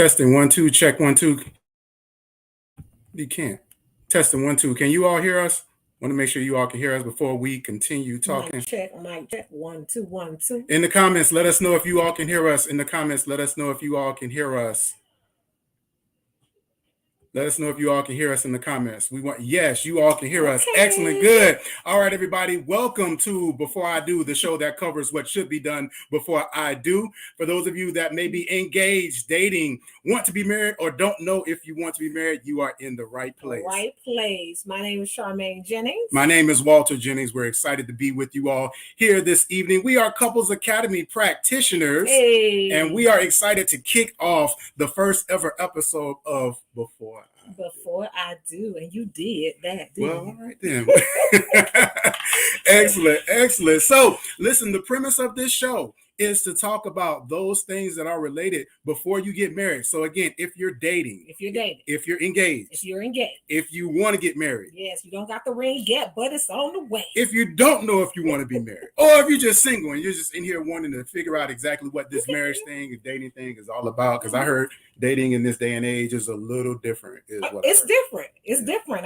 Testing 1 2, check 1 2. You can't. Testing 1 2. Can you all hear us? Want to make sure you all can hear us before we continue talking. Mic check 1 2 1 2. In the comments, let us know if you all can hear us. In the comments, let us know if you all can hear us. Let us know if you all can hear us in the comments. Yes, you all can hear us. Excellent, good. All right, everybody, welcome to Before I Do, the show that covers what should be done before I do. For those of you that may be engaged, dating, want to be married, or don't know if you want to be married, you are in the right place. Right place. My name is Charmaine Jennings. My name is Walter Jennings. We're excited to be with you all here this evening. We are Couples Academy practitioners, and we are excited to kick off the first ever episode of Before I Do, and you did that, didn't you? All right then. Excellent. So, listen, the premise of this show is to talk about those things that are related before you get married. So again, if you're dating, if you're engaged, if you want to get married. Yes, you don't got the ring yet, but it's on the way. If you don't know if you want to be married, or if you're just single and you're just in here wanting to figure out exactly what this marriage thing and dating thing is all about, because I heard dating in this day and age is a little different. It's different.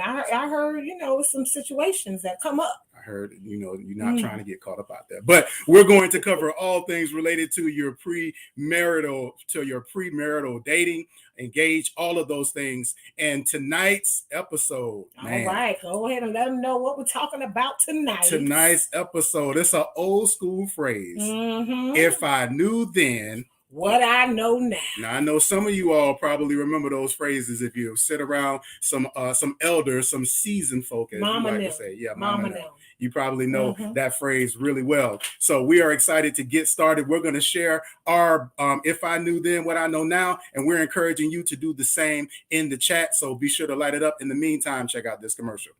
I heard, some situations that come up. I heard, you're not trying to get caught up out there. But we're going to cover all things related to your premarital dating, engage, all of those things. And tonight's episode, all right, go ahead and let them know what we're talking about tonight. Tonight's episode, it's an old school phrase. If I knew then what I know now. Now, I know some of you all probably remember those phrases if you sit around some elders, some seasoned folk, as Mama you like now. to say. Yeah, Mama now. You probably know that phrase really well. So we are excited to get started. We're going to share our If I Knew Then What I Know Now, and we're encouraging you to do the same in the chat. So be sure to light it up. In the meantime, check out this commercial.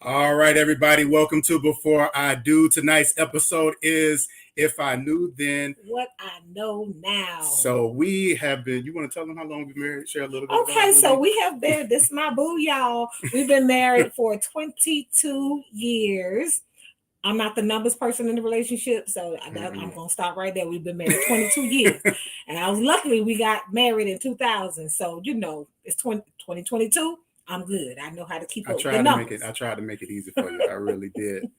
All right, everybody, welcome to Before I Do. Tonight's episode is If I Knew Then What I Know Now. So we have been, you want to tell them how long we've been married? Share a little bit. Okay, so we have been, this is my boo, y'all. We've been married for 22 years. I'm not the numbers person in the relationship, so I'm going to stop right there. We've been married 22 years. And I was lucky we got married in 2000. So, it's 2022. I'm good. I know how to keep up with the numbers. I tried to make it easy for you. I really did.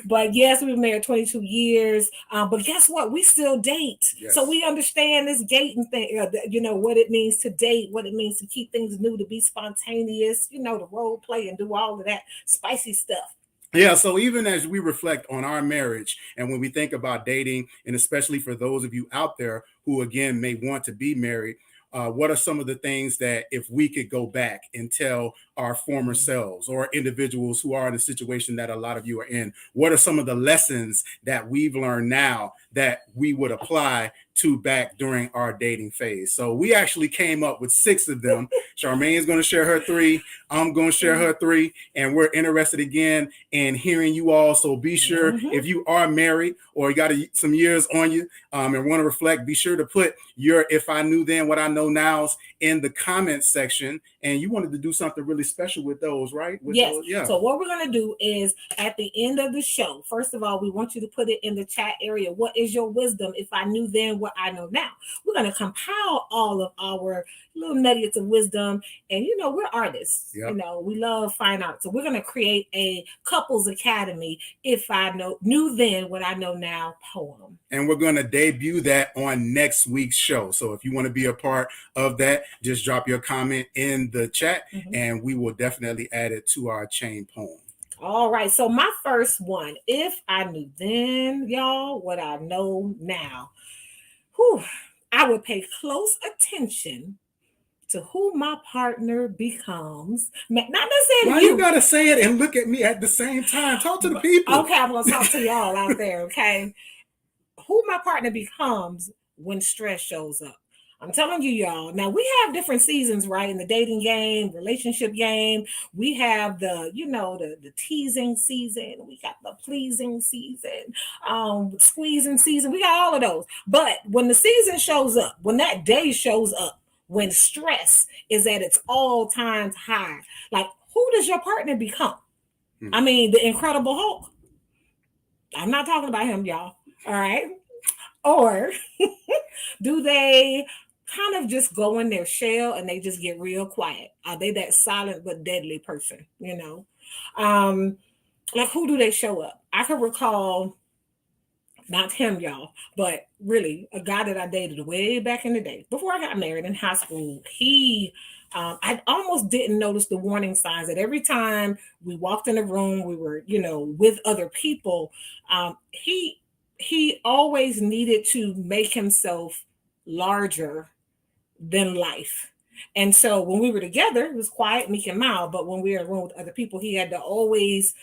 But yes, we've been married 22 years. But guess what? We still date. Yes. So we understand this dating thing, what it means to date, what it means to keep things new, to be spontaneous, to role play and do all of that spicy stuff. Yeah, so even as we reflect on our marriage and when we think about dating, and especially for those of you out there who, again, may want to be married, what are some of the things that if we could go back and tell our former selves or individuals who are in a situation that a lot of you are in, what are some of the lessons that we've learned now that we would apply to back during our dating phase? So we actually came up with 6 of them. Charmaine is going to share her 3. I'm going to share her 3. And we're interested again in hearing you all. So be sure if you are married or you got some years on you and want to reflect, be sure to put your If I Knew Then What I Know Nows in the comments section. And you wanted to do something really special with those, right? Yes. So what we're going to do is at the end of the show, first of all, we want you to put it in the chat area. What is your wisdom if I knew then what I know now? We're going to compile all of our little nuggets of wisdom. And, we're artists. Yep. We love fine art. So we're going to create a couples academy, If I Knew Then What I Know Now poem. And we're going to debut that on next week's show. So if you want to be a part of that, just drop your comment in the chat and we will definitely add it to our chain poem. All right. So my first one, if I knew then, y'all, what I know now, I would pay close attention to who my partner becomes. Not Why necessarily you you. gotta say it and look at me at the same time? Talk to the But, people. okay, I'm gonna talk to y'all out there, okay? Who my partner becomes when stress shows up. I'm telling you, y'all. Now we have different seasons, right? In the dating game, relationship game, we have the teasing season, we got the pleasing season, squeezing season. We got all of those. But when the season shows up, when that day shows up, when stress is at its all times high, like who does your partner become? I mean, the Incredible Hulk. I'm not talking about him, y'all. All right. Or do they kind of just go in their shell and they just get real quiet? Are they that silent but deadly person? Um, like who do they show up? I can recall not him, y'all, but really a guy that I dated way back in the day before I got married in high school. I almost didn't notice the warning signs that every time we walked in a room, we were, with other people. He always needed to make himself larger than life. And so when we were together, it was quiet, meek, and mild. But when we were in a room with other people, he had to always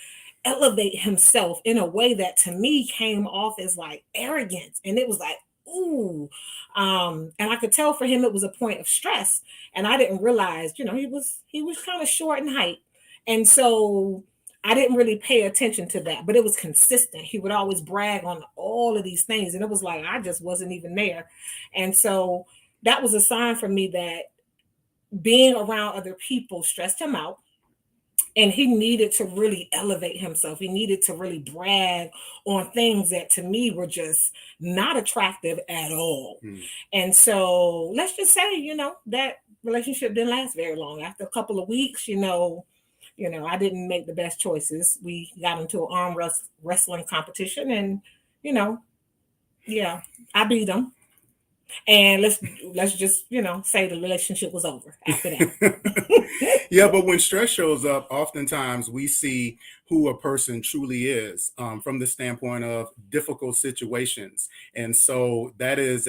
elevate himself in a way that to me came off as like arrogance. And it was like, ooh. And I could tell for him it was a point of stress. And I didn't realize, he was kind of short in height. And so I didn't really pay attention to that, but it was consistent. He would always brag on all of these things. And it was like I just wasn't even there. And so that was a sign for me that being around other people stressed him out, and he needed to really elevate himself. He needed to really brag on things that to me were just not attractive at all. And so let's just say, that relationship didn't last very long. After a couple of weeks, I didn't make the best choices. We got into an wrestling competition, and yeah, I beat him. And let's just say the relationship was over after that. Yeah, but when stress shows up, oftentimes we see who a person truly is from the standpoint of difficult situations. And so that is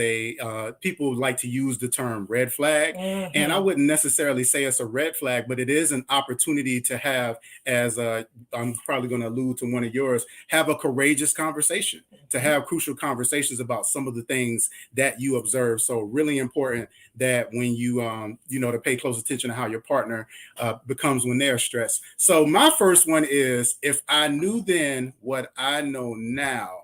people like to use the term red flag. And I wouldn't necessarily say it's a red flag, but it is an opportunity to have, as I'm probably going to allude to one of yours, have a courageous conversation, to have crucial conversations about some of the things that you observe. So really important that when you, to pay close attention to how your partner becomes when they're stressed. So my first one is, if I knew then what I know now,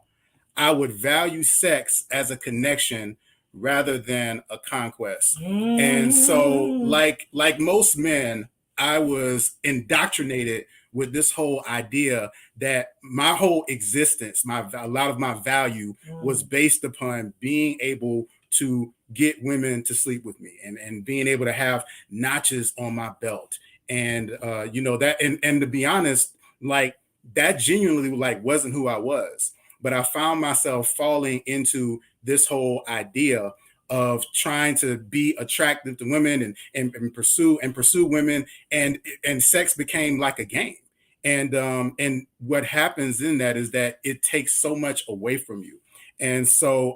I would value sex as a connection rather than a conquest. And so like most men, I was indoctrinated with this whole idea that my whole existence, a lot of my value was based upon being able to get women to sleep with me and being able to have notches on my belt. And that, and to be honest, like that genuinely like wasn't who I was. But I found myself falling into this whole idea of trying to be attractive to women and pursue women, and sex became like a game. And what happens in that is that it takes so much away from you. And so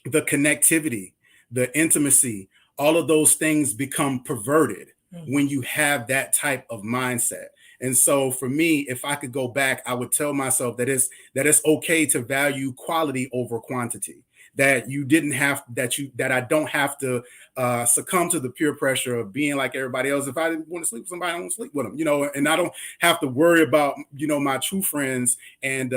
the connectivity, the intimacy, all of those things become perverted when you have that type of mindset. And so for me, if I could go back, I would tell myself that it's okay to value quality over quantity. That I don't have to succumb to the peer pressure of being like everybody else. If I didn't want to sleep with somebody, I don't sleep with them, and I don't have to worry about, my true friends and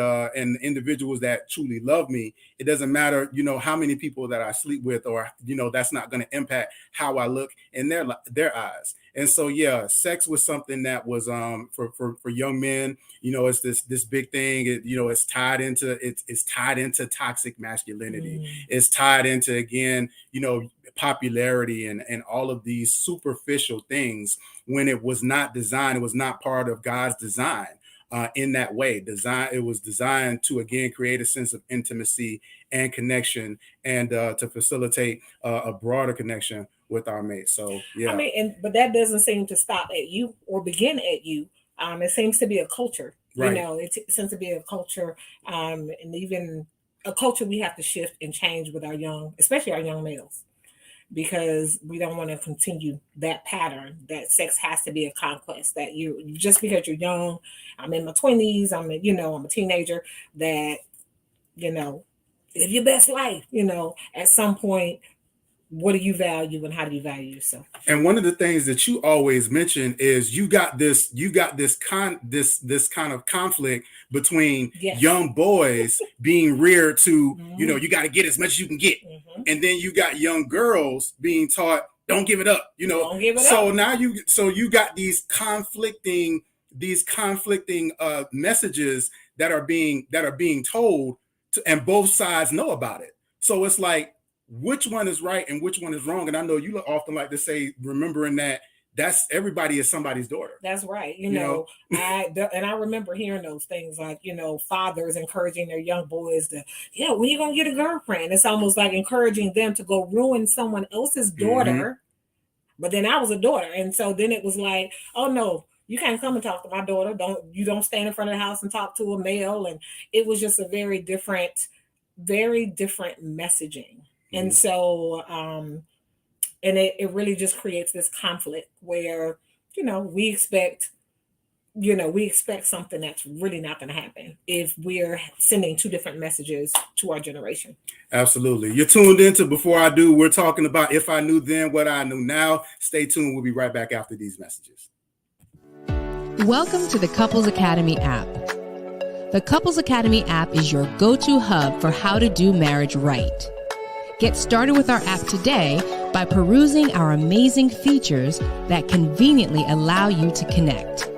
individuals that truly love me. It doesn't matter, how many people that I sleep with, or, that's not going to impact how I look in their eyes. And so, yeah, sex was something that was for young men. It's this big thing. It's tied into toxic masculinity. It's tied into, again, popularity and all of these superficial things, when it was not designed. It was not part of God's design. In that way, it was designed to, again, create a sense of intimacy and connection, and to facilitate a broader connection with our mates. So yeah, I mean, but that doesn't seem to stop at you or begin at you. It seems to be a culture. Right. It seems to be a culture, and even a culture we have to shift and change with especially our young males. because we don't want to continue that pattern that sex has to be a conquest, that you just because you're young, I'm in my 20s, I'm a teenager, that live your best life, at some point, what do you value and how do you value yourself? And one of the things that you always mention is you got this kind of conflict between young boys being reared to, you got to get as much as you can get. And then you got young girls being taught, don't give it up, Don't give it so up. now you got these conflicting messages that are being told to, and both sides know about it. So it's like, which one is right and which one is wrong? And I know you often like to say, remembering that that's everybody is somebody's daughter. That's right. I remember hearing those things like, fathers encouraging their young boys to, when you gonna get a girlfriend? It's almost like encouraging them to go ruin someone else's daughter. But then I was a daughter, and so then it was like, oh no, you can't come and talk to my daughter. Don't stand in front of the house and talk to a male. And it was just a very different messaging. And so, and it really just creates this conflict where, we expect something that's really not going to happen if we're sending two different messages to our generation. Absolutely. You're tuned into Before I Do. We're talking about If I Knew Then, What I Know Now. Stay tuned. We'll be right back after these messages. Welcome to the Couples Academy app. The Couples Academy app is your go-to hub for how to do marriage right. Get started with our app today by perusing our amazing features that conveniently allow you to connect.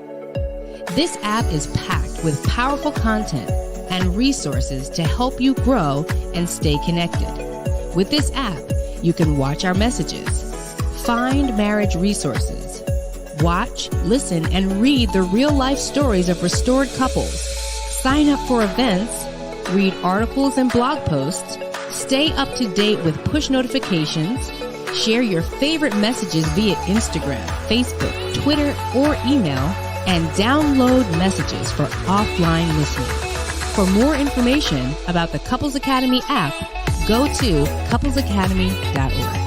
This app is packed with powerful content and resources to help you grow and stay connected. With this app, you can watch our messages, find marriage resources, watch, listen, and read the real-life stories of restored couples, sign up for events, read articles and blog posts, stay up to date with push notifications, share your favorite messages via Instagram, Facebook, Twitter, or email, and download messages for offline listening. For more information about the Couples Academy app, go to couplesacademy.org.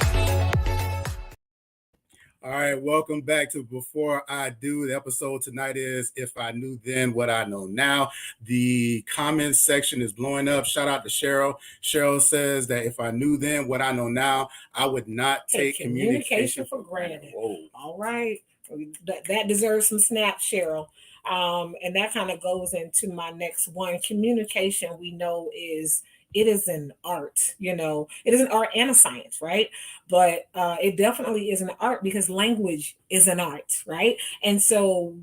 All right, welcome back to Before I Do. The episode tonight is If I Knew Then, What I Know Now. The comments section is blowing up. Shout out to Cheryl. Cheryl says that if I knew then what I know now, I would not take communication for granted. Whoa. All right. That deserves some snaps, Cheryl. And that kind of goes into my next one. Communication, we know, it is an art, it is an art and a science, right? But it definitely is an art because language is an art, right? And so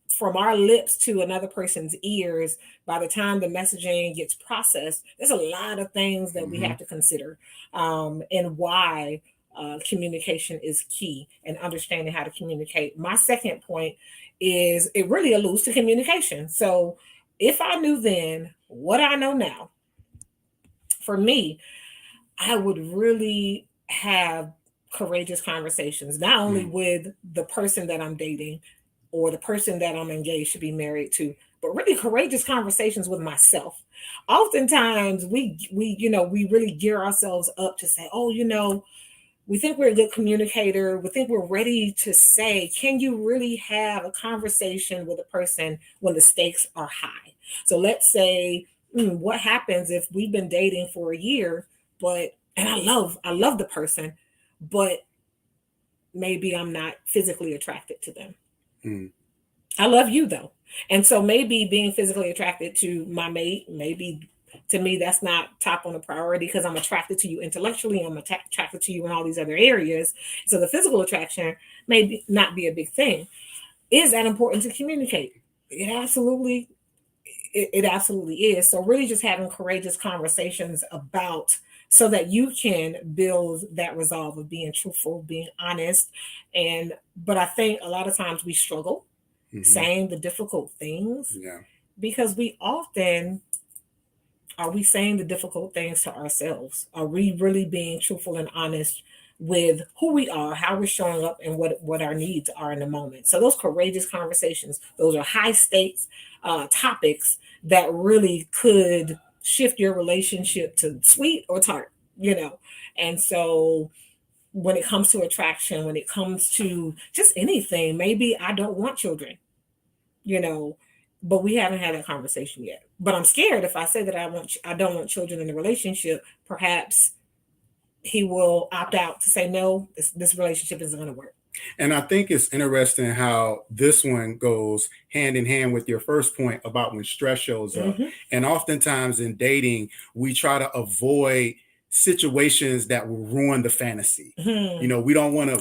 from our lips to another person's ears, by the time the messaging gets processed, there's a lot of things that we have to consider, and why communication is key and understanding how to communicate. My second point is it really alludes to communication. So if I knew then what I know now, for me, I would really have courageous conversations, not only with the person that I'm dating or the person that I'm engaged to be married to, but really courageous conversations with myself. Oftentimes we really gear ourselves up to say, we think we're a good communicator. We think we're ready to say, can you really have a conversation with a person when the stakes are high? So let's say, what happens if we've been dating for a year, and I love the person, but maybe I'm not physically attracted to them. I love you though. And so maybe being physically attracted to my mate, maybe to me, that's not top on the priority because I'm attracted to you intellectually. I'm attracted to you in all these other areas. So the physical attraction may not be a big thing. Is that important to communicate? It absolutely is. So really just having courageous conversations about, so that you can build that resolve of being truthful, being honest. But I think a lot of times we struggle saying the difficult things because are we saying the difficult things to ourselves? Are we really being truthful and honest with who we are, how we're showing up, and what our needs are in the moment? So those courageous conversations, those are high stakes topics that really could shift your relationship to sweet or tart, And so when it comes to attraction, when it comes to just anything. Maybe I don't want children, you know, but we haven't had that conversation yet. But I'm scared if I say that I don't want children in the relationship, perhaps he will opt out to say no, this relationship isn't going to work. And I think it's interesting how this one goes hand in hand with your first point about when stress shows up. Mm-hmm. And oftentimes in dating, we try to avoid situations that will ruin the fantasy. Mm-hmm. You know, we don't want to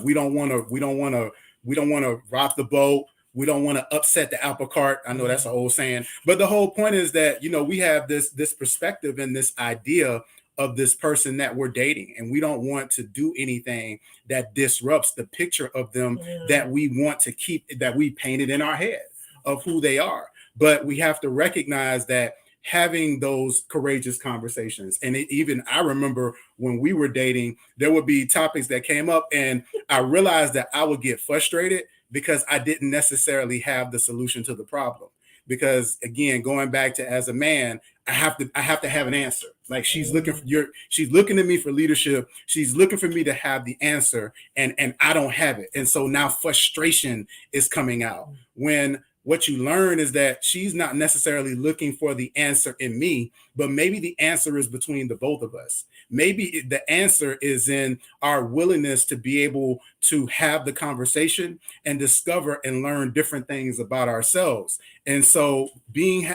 rock the boat. We don't want to upset the apple cart. I know that's an old saying, but the whole point is that, you know, we have this perspective and this idea of this person that we're dating, and we don't want to do anything that disrupts the picture of them that we want to keep, that we painted in our head of who they are. But we have to recognize that having those courageous conversations, and even I remember when we were dating, there would be topics that came up, and I realized that I would get frustrated because I didn't necessarily have the solution to the problem. Because again, going back to as a man, I have to have an answer. Like she's looking to me for leadership. She's looking for me to have the answer, and I don't have it. And so now frustration is coming out. When what you learn is that she's not necessarily looking for the answer in me, but maybe the answer is between the both of us. Maybe the answer is in our willingness to be able to have the conversation and discover and learn different things about ourselves. And so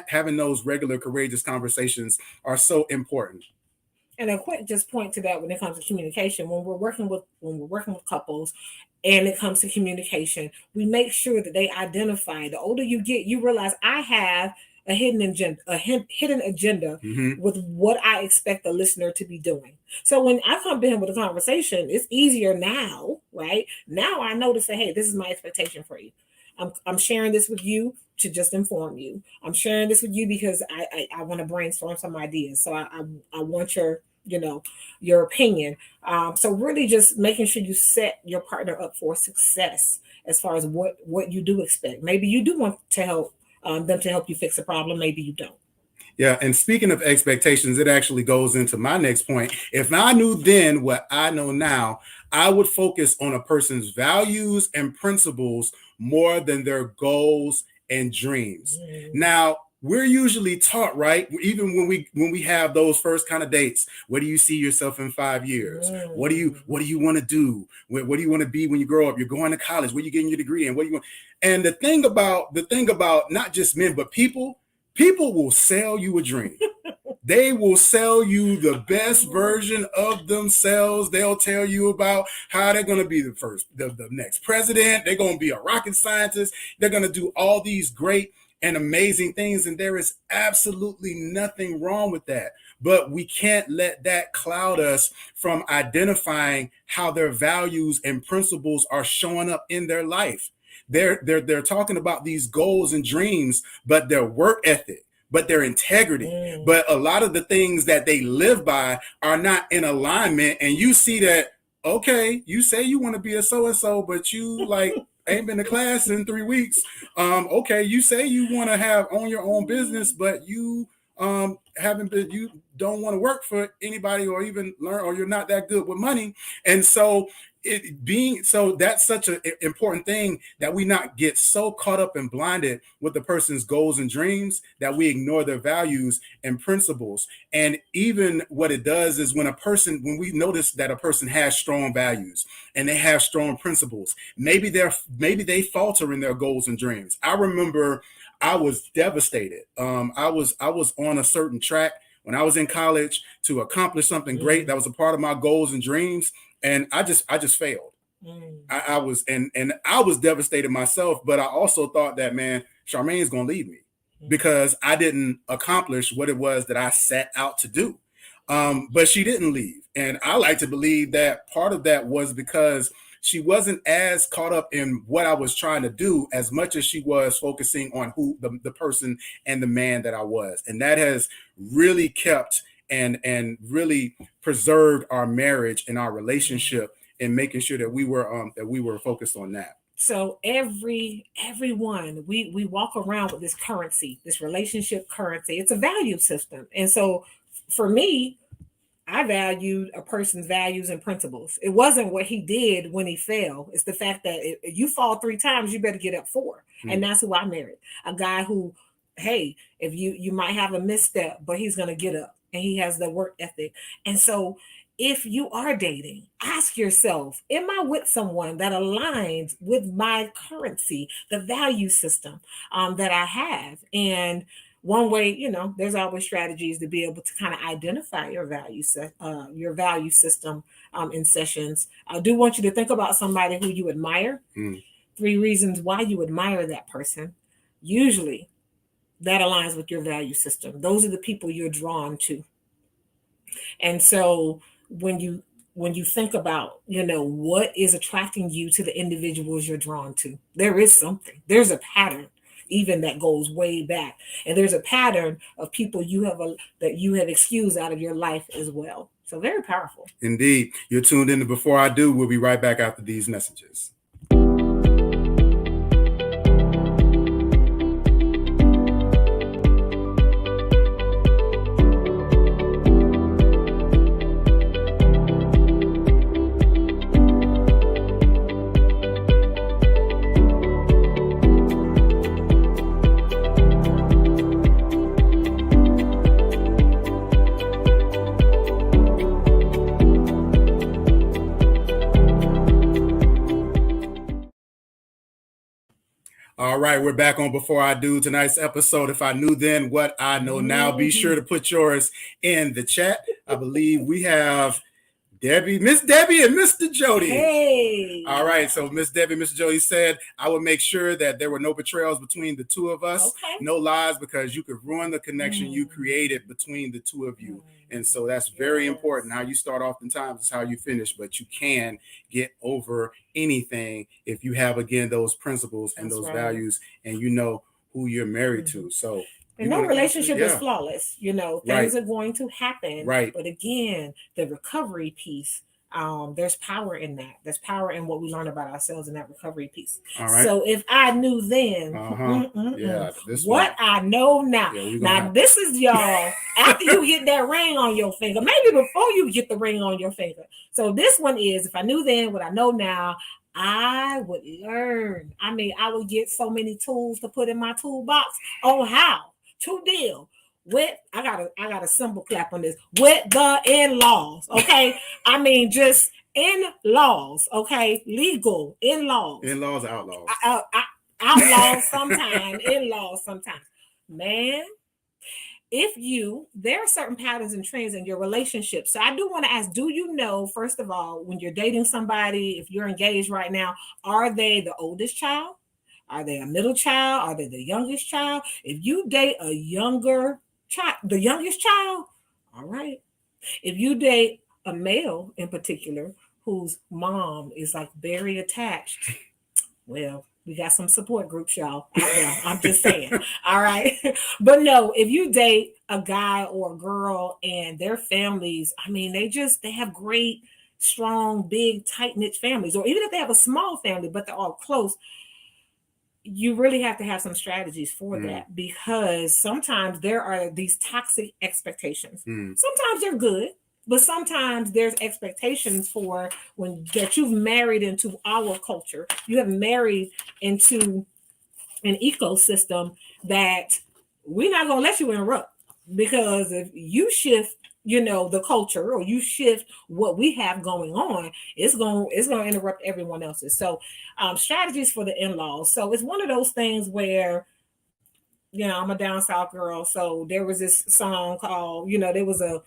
having those regular courageous conversations are so important. And a quick just point to that when it comes to communication, when we're working with couples and it comes to communication, we make sure that they identify. The older you get, you realize I have a hidden agenda with what I expect the listener to be doing. So when I come to him with a conversation, it's easier now, right? Now I know to say, hey, this is my expectation for you. I'm sharing this with you to just inform you. I'm sharing this with you because I want to brainstorm some ideas. So I want your opinion. So really just making sure you set your partner up for success as far as what you do expect. Maybe you do want to help them to help you fix a problem. Maybe you don't. Yeah. And speaking of expectations, it actually goes into my next point. If I knew then what I know now, I would focus on a person's values and principles more than their goals and dreams. Now, we're usually taught, right? Even when we have those first kind of dates, where do you see yourself in 5 years? What do you want to do? What do you want to be when you grow up? You're going to college. Where you getting your degree? And what do you want? And the thing about not just men, but people will sell you a dream. They will sell you the best version of themselves. They'll tell you about how they're going to be the next president. They're going to be a rocket scientist. They're going to do all these great and amazing things. And there is absolutely nothing wrong with that. But we can't let that cloud us from identifying how their values and principles are showing up in their life. They're talking about these goals and dreams, but their work ethic, but their integrity, but a lot of the things that they live by are not in alignment. And you see that, okay, you say you want to be a so-and-so, but you ain't been to class in 3 weeks. Okay, you say you want to own your own business, but you you don't want to work for anybody or even learn, or you're not that good with money. And so that's such an important thing, that we not get so caught up and blinded with the person's goals and dreams that we ignore their values and principles. And even what it does is when we notice that a person has strong values and they have strong principles, maybe they falter in their goals and dreams. I remember I was devastated. I was on a certain track when I was in college to accomplish something great that was a part of my goals and dreams. And I just failed. I was devastated myself, but I also thought that, man, Charmaine's going to leave me because I didn't accomplish what it was that I set out to do. But she didn't leave. And I like to believe that part of that was because she wasn't as caught up in what I was trying to do as much as she was focusing on who the person and the man that I was. And that has really kept and really preserved our marriage and our relationship, and making sure that we were focused on that. So everyone, we walk around with this currency, this relationship currency. It's a value system. And so for me, I valued a person's values and principles. It wasn't what he did when he fell. It's the fact that if you fall 3 times, you better get up 4. And that's who I married. A guy who, hey, if you might have a misstep, but he's gonna get up and he has the work ethic. And so if you are dating, ask yourself, am I with someone that aligns with my currency, the value system that I have? And one way, there's always strategies to be able to kind of identify your your value system in sessions. I do want you to think about somebody who you admire. 3 reasons why you admire that person. Usually that aligns with your value system. Those are the people you're drawn to. And so when you think about, what is attracting you to the individuals you're drawn to, there is something. There's a pattern even that goes way back. And there's a pattern of people that you have excused out of your life as well. So very powerful. Indeed. You're tuned in to Before I Do. We'll be right back after these messages. All right, we're back on Before I Do. Tonight's episode, If I Knew Then What I Know Now. Be sure to put yours in the chat. I believe we have Miss Debbie and Mr. Jody. Hey. All right, so Miss Debbie, Mr. Jody said, I would make sure that there were no betrayals between the two of us, no lies, because you could ruin the connection you created between the two of you. And so that's very important. How you start oftentimes is how you finish, but you can get over anything if you have, again, those principles and those values, and you know who you're married to. So and no relationship is flawless. Things are going to happen. Right. But again, the recovery piece, there's power in that. There's power in what we learn about ourselves in that recovery piece. All right. So if I knew then what I know now. Now, this is, y'all, after you get that ring on your finger, maybe before you get the ring on your finger. So this one is, if I knew then what I know now, I would learn. I would get so many tools to put in my toolbox on how to deal with, I got a symbol clap on this, with the in-laws, okay? Just in-laws, okay? Legal in-laws. In-laws, outlaws. Outlaws sometimes, in-laws sometimes. Man, there are certain patterns and trends in your relationship. So I do want to ask, do you know, first of all, when you're dating somebody, if you're engaged right now, are they the oldest child? Are they a middle child? Are they the youngest child? If you date a younger child, the youngest child, all right. If you date a male in particular whose mom is like very attached, well, we got some support groups, y'all, out there. I'm just saying. All right. But no, if you date a guy or a girl and their families, they have great, strong, big, tight-knit families, or even if they have a small family, but they're all close, you really have to have some strategies for that, because sometimes there are these toxic expectations. Sometimes they're good, but sometimes there's expectations for that you've married into our culture. You have married into an ecosystem that we're not going to let you interrupt, because if you shift the culture, or you shift what we have going on, it's going to interrupt everyone else's. So strategies for the in-laws. So it's one of those things where, I'm a down south girl. So there was this song called, there was a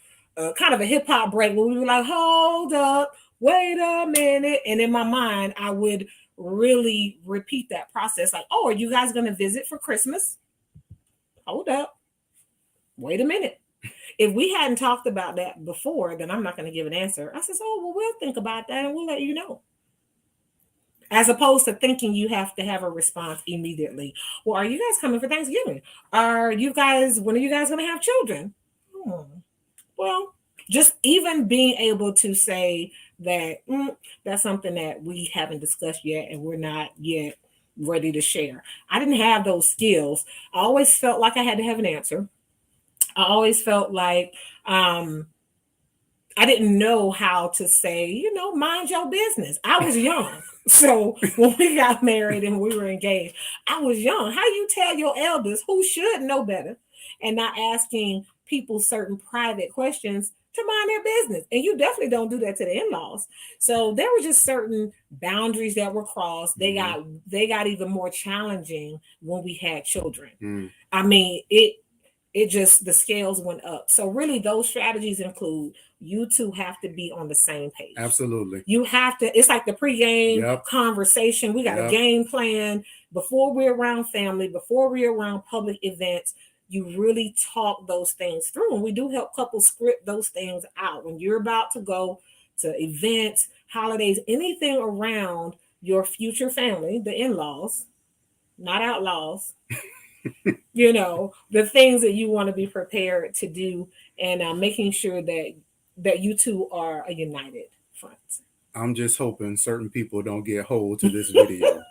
kind of a hip hop break where we were like, hold up, wait a minute. And in my mind, I would really repeat that process. Like, oh, are you guys going to visit for Christmas? Hold up, wait a minute. If we hadn't talked about that before, then I'm not going to give an answer. I said, oh, well, we'll think about that and we'll let you know. As opposed to thinking you have to have a response immediately. Well, are you guys coming for Thanksgiving? When are you guys going to have children? Well, just even being able to say that that's something that we haven't discussed yet and we're not yet ready to share. I didn't have those skills. I always felt like I had to have an answer. I always felt like I I didn't know how to say, mind your business. I was young. So when we got married and we were engaged, I was young. How you tell your elders who should know better and not asking people certain private questions to mind their business? And you definitely don't do that to the in-laws. So there were just certain boundaries that were crossed. They got even more challenging when we had children. I mean, it just, the scales went up. So really those strategies include you two have to be on the same page. Absolutely. You have to, it's like the pregame conversation. We got a game plan before we're around family, before we're around public events. You really talk those things through. And we do help couples script those things out. When you're about to go to events, holidays, anything around your future family, the in-laws, not outlaws, the things that you want to be prepared to do, and making sure that you two are a united front. I'm just hoping certain people don't get hold to this video.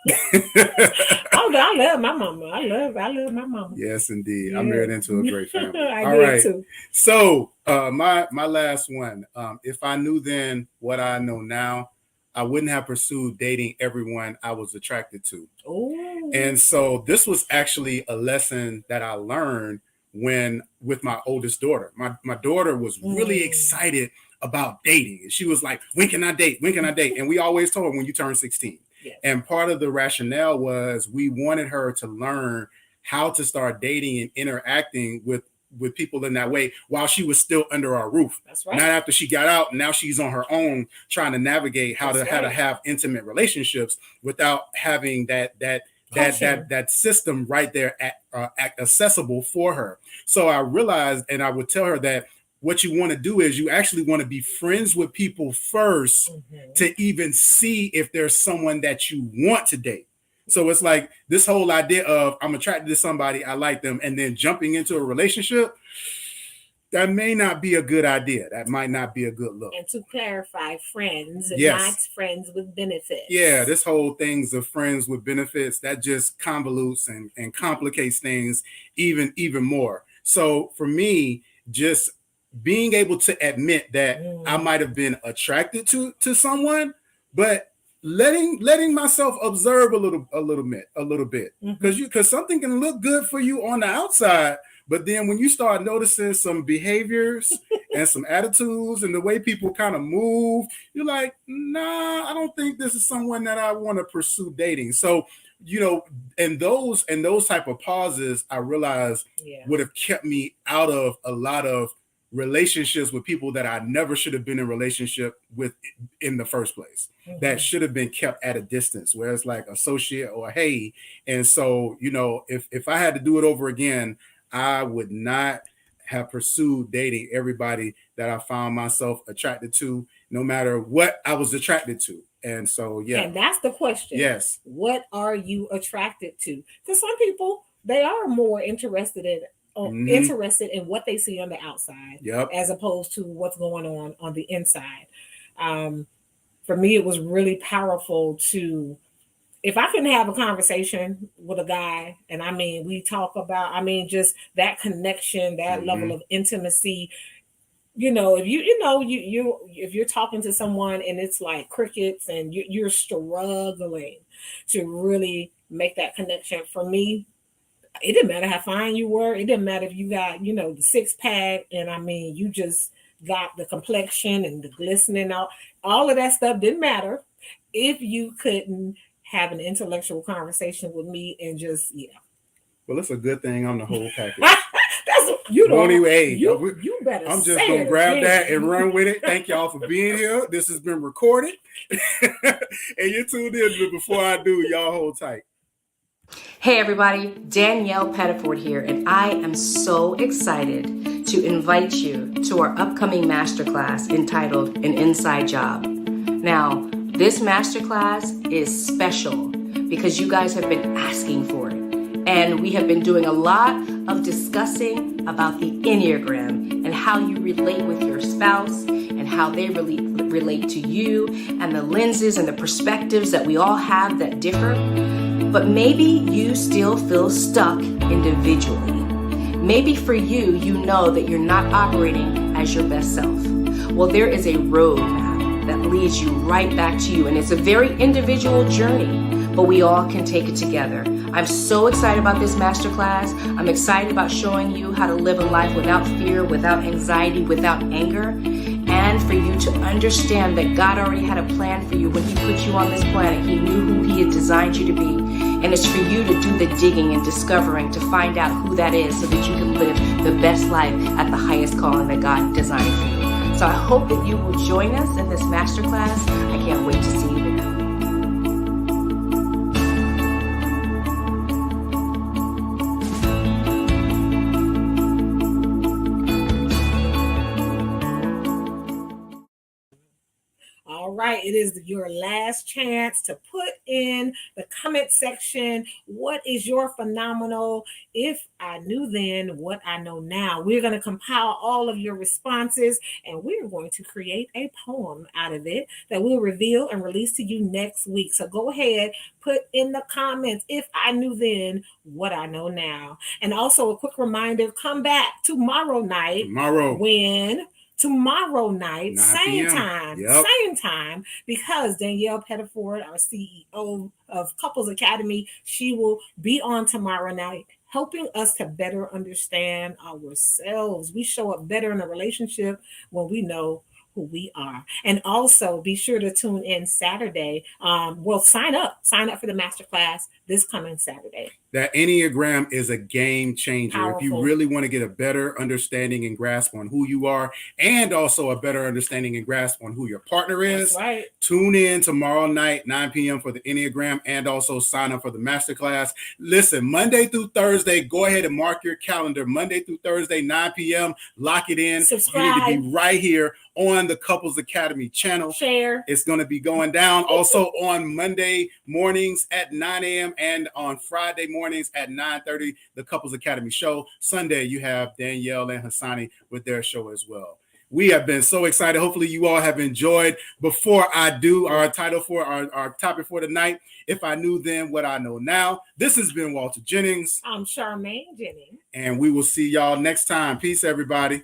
I love my mama. I love my mama. Yes, indeed. Yeah. I'm married into a great family. I did too. So my last one. If I knew then what I know now, I wouldn't have pursued dating everyone I was attracted to. Ooh. And so this was actually a lesson that I learned with my oldest daughter. My daughter was really excited about dating. And she was like, when can I date? When can I date? And we always told her when you turn 16. Yeah. And part of the rationale was we wanted her to learn how to start dating and interacting with people in that way while she was still under our roof. That's right. Not after she got out, now she's on her own trying to navigate how to have intimate relationships without having that system right there accessible for her. So I realized, and I would tell her that what you want to do is you actually want to be friends with people first to even see if there's someone that you want to date. So it's like this whole idea of I'm attracted to somebody, I like them, and then jumping into a relationship, that may not be a good idea. That might not be a good look. And to clarify, friends, not friends with benefits. Yeah, this whole things of friends with benefits, that just convolutes and complicates things even more. So for me, just being able to admit that I might have been attracted to someone, but letting myself observe a little bit, because something can look good for you on the outside, but then when you start noticing some behaviors and some attitudes and the way people kind of move, you're like, nah, I don't think this is someone that I want to pursue dating. So and those type of pauses, I realized would have kept me out of a lot of relationships with people that I never should have been in relationship with in the first place. That should have been kept at a distance, where it's like associate or hey. And so, if I had to do it over again, I would not have pursued dating everybody that I found myself attracted to, no matter what I was attracted to. And so, and that's the question. Yes. What are you attracted to? Because some people, they are more interested in what they see on the outside, as opposed to what's going on the inside. For me, it was really powerful to, if I can have a conversation with a guy, and we talk about, just that connection, that level of intimacy. If you're talking to someone and it's like crickets and you're struggling to really make that connection. For me, it didn't matter how fine you were. It didn't matter if you got, the six pack and you just got the complexion and the glistening out. All of that stuff didn't matter if you couldn't have an intellectual conversation with me and just, Well, it's a good thing I'm the whole package. You better. I'm just gonna grab that and run with it. Thank y'all for being here. This has been recorded, and you tuned in. Before I do, y'all hold tight. Hey everybody, Danielle Pettiford here, and I am so excited to invite you to our upcoming masterclass entitled An Inside Job. Now, this masterclass is special because you guys have been asking for it. And we have been doing a lot of discussing about the Enneagram and how you relate with your spouse and how they really relate to you and the lenses and the perspectives that we all have that differ. But maybe you still feel stuck individually. Maybe for you, you know that you're not operating as your best self. Well, there is a roadmap that leads you right back to you, and it's a very individual journey, but we all can take it together. I'm so excited about this masterclass. I'm excited about showing you how to live a life without fear, without anxiety, without anger, and for you to understand that God already had a plan for you when He put you on this planet. He knew who He had designed you to be, and it's for you to do the digging and discovering to find out who that is so that you can live the best life at the highest calling that God designed for you. So I hope that you will join us in this masterclass. I can't wait to see you there. All right, it is your last chance to put in the comment section, what is your phenomenal if I knew then what I know now? We're going to compile all of your responses, and we're going to create a poem out of it that we'll reveal and release to you next week. So go ahead, put in the comments, if I knew then what I know now. And also a quick reminder, come back tomorrow night. Tomorrow night, same time, because Danielle Pettiford, our CEO of Couples Academy, she will be on tomorrow night, helping us to better understand ourselves. We show up better in a relationship when we know who we are. And also be sure to tune in Saturday. Sign up for the masterclass this coming Saturday. That Enneagram is a game changer. Powerful. If you really want to get a better understanding and grasp on who you are, and also a better understanding and grasp on who your partner is, That's right. Tune in tomorrow night, 9 p.m. for the Enneagram, and also sign up for the masterclass. Listen, Monday through Thursday, go ahead and mark your calendar. Monday through Thursday, 9 p.m. Lock it in. Subscribe. You need to be right here on the Couples Academy channel. Share. It's going to be going down also on Monday mornings at 9 a.m. and on Friday mornings at 9:30, the Couples Academy show. Sunday, you have Danielle and Hassani with their show as well. We have been so excited. Hopefully you all have enjoyed. Before I do our title for our topic for tonight, if I knew then what I know now, this has been Walter Jennings. I'm Charmaine Jennings. And we will see y'all next time. Peace, everybody.